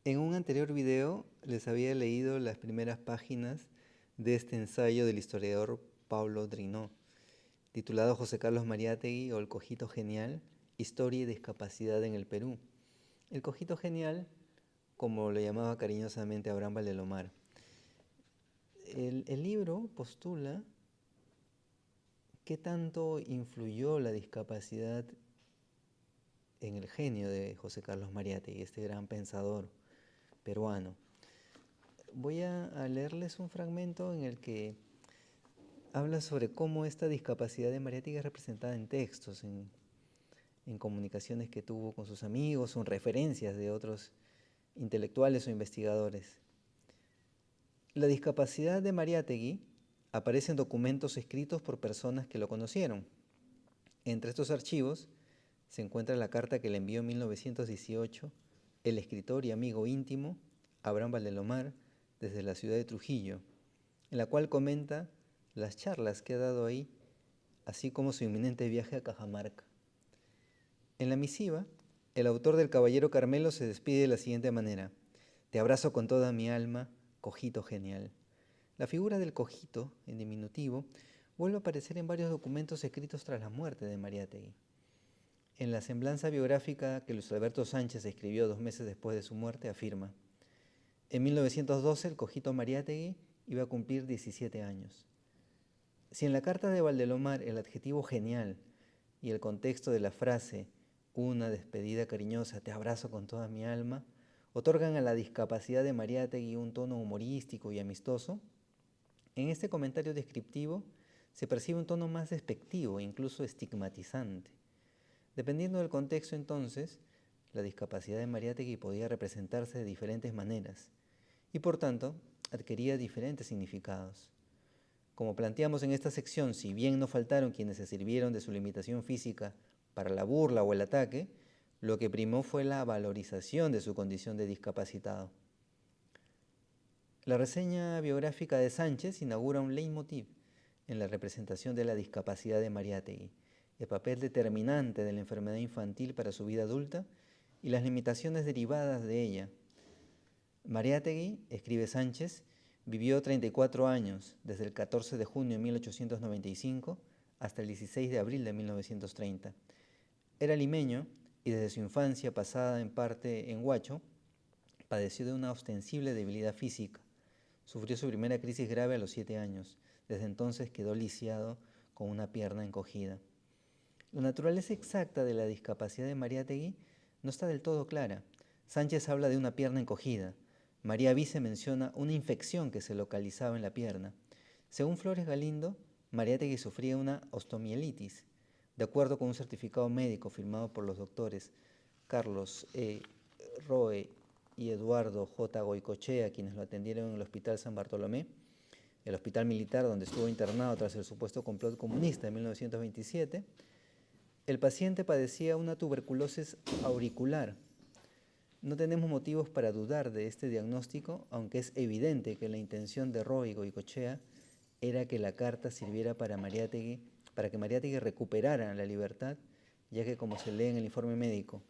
En un anterior video les había leído las primeras páginas de este ensayo del historiador Pablo Drinó, titulado José Carlos Mariátegui o El Cojito Genial, Historia y Discapacidad en el Perú. El Cojito Genial, como lo llamaba cariñosamente Abraham Valdelomar. El libro postula qué tanto influyó la discapacidad en el genio de José Carlos Mariátegui, este gran pensador peruano. Voy a leerles un fragmento en el que habla sobre cómo esta discapacidad de Mariátegui es representada en textos, en comunicaciones que tuvo con sus amigos o en referencias de otros intelectuales o investigadores. La discapacidad de Mariátegui aparece en documentos escritos por personas que lo conocieron. Entre estos archivos se encuentra la carta que le envió en 1918 el escritor y amigo íntimo Abraham Valdelomar desde la ciudad de Trujillo, en la cual comenta las charlas que ha dado ahí, así como su inminente viaje a Cajamarca. En la misiva, el autor del Caballero Carmelo se despide de la siguiente manera: te abrazo con toda mi alma, cojito genial. La figura del cojito, en diminutivo, vuelve a aparecer en varios documentos escritos tras la muerte de Mariátegui. En la semblanza biográfica que Luis Alberto Sánchez escribió 2 meses después de su muerte, afirma: en 1912 el cojito Mariátegui iba a cumplir 17 años. Si en la carta de Valdelomar el adjetivo genial y el contexto de la frase una despedida cariñosa, te abrazo con toda mi alma, otorgan a la discapacidad de Mariátegui un tono humorístico y amistoso, en este comentario descriptivo se percibe un tono más despectivo, incluso estigmatizante. Dependiendo del contexto entonces, la discapacidad de Mariátegui podía representarse de diferentes maneras y por tanto adquiría diferentes significados. Como planteamos en esta sección, si bien no faltaron quienes se sirvieron de su limitación física para la burla o el ataque, lo que primó fue la valorización de su condición de discapacitado. La reseña biográfica de Sánchez inaugura un leitmotiv en la representación de la discapacidad de Mariátegui, el papel determinante de la enfermedad infantil para su vida adulta y las limitaciones derivadas de ella. Mariátegui, escribe Sánchez, vivió 34 años, desde el 14 de junio de 1895 hasta el 16 de abril de 1930. Era limeño y desde su infancia, pasada en parte en Huacho, padeció de una ostensible debilidad física. Sufrió su primera crisis grave a los 7 años. Desde entonces quedó lisiado con una pierna encogida. La naturaleza exacta de la discapacidad de Mariátegui no está del todo clara. Sánchez habla de una pierna encogida. María Vice menciona una infección que se localizaba en la pierna. Según Flores Galindo, Mariátegui sufría una osteomielitis. De acuerdo con un certificado médico firmado por los doctores Carlos E. Roe y Eduardo J. Goicochea, quienes lo atendieron en el Hospital San Bartolomé, el hospital militar donde estuvo internado tras el supuesto complot comunista en 1927, el paciente padecía una tuberculosis auricular. No tenemos motivos para dudar de este diagnóstico, aunque es evidente que la intención de Roe y Goicochea era que la carta sirviera para que Mariátegui recuperara la libertad, ya que, como se lee en el informe médico,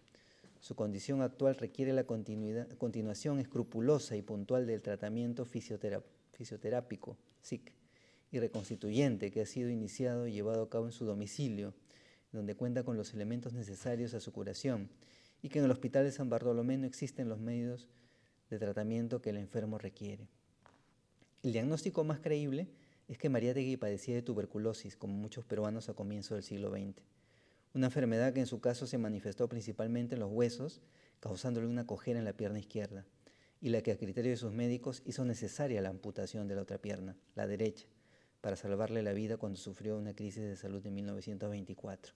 su condición actual requiere la continuación escrupulosa y puntual del tratamiento fisioterápico, SIC, y reconstituyente que ha sido iniciado y llevado a cabo en su domicilio, donde cuenta con los elementos necesarios a su curación, y que en el Hospital de San Bartolomé no existen los medios de tratamiento que el enfermo requiere. El diagnóstico más creíble es que Mariátegui padecía de tuberculosis, como muchos peruanos a comienzos del siglo XX. Una enfermedad que en su caso se manifestó principalmente en los huesos, causándole una cojera en la pierna izquierda, y la que a criterio de sus médicos hizo necesaria la amputación de la otra pierna, la derecha, para salvarle la vida cuando sufrió una crisis de salud en 1924.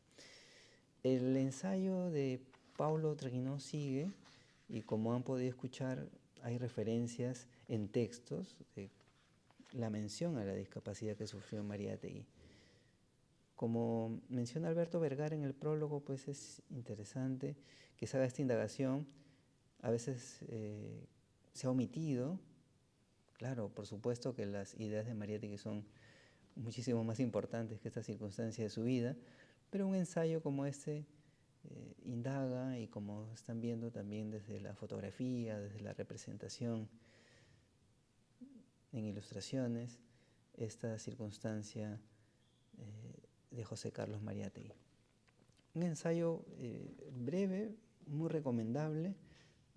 El ensayo de Paulo Treguinó sigue, y como han podido escuchar, hay referencias en textos de la mención a la discapacidad que sufrió Mariátegui. Como menciona Alberto Vergara en el prólogo, pues es interesante que se haga esta indagación. A veces se ha omitido, claro, por supuesto que las ideas de Mariátegui son muchísimo más importantes que esta circunstancia de su vida, pero un ensayo como este indaga y, como están viendo, también desde la fotografía, desde la representación en ilustraciones, esta circunstancia de José Carlos Mariátegui. Un ensayo breve, muy recomendable,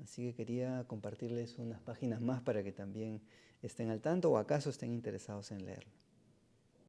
así que quería compartirles unas páginas más para que también estén al tanto o acaso estén interesados en leerlo.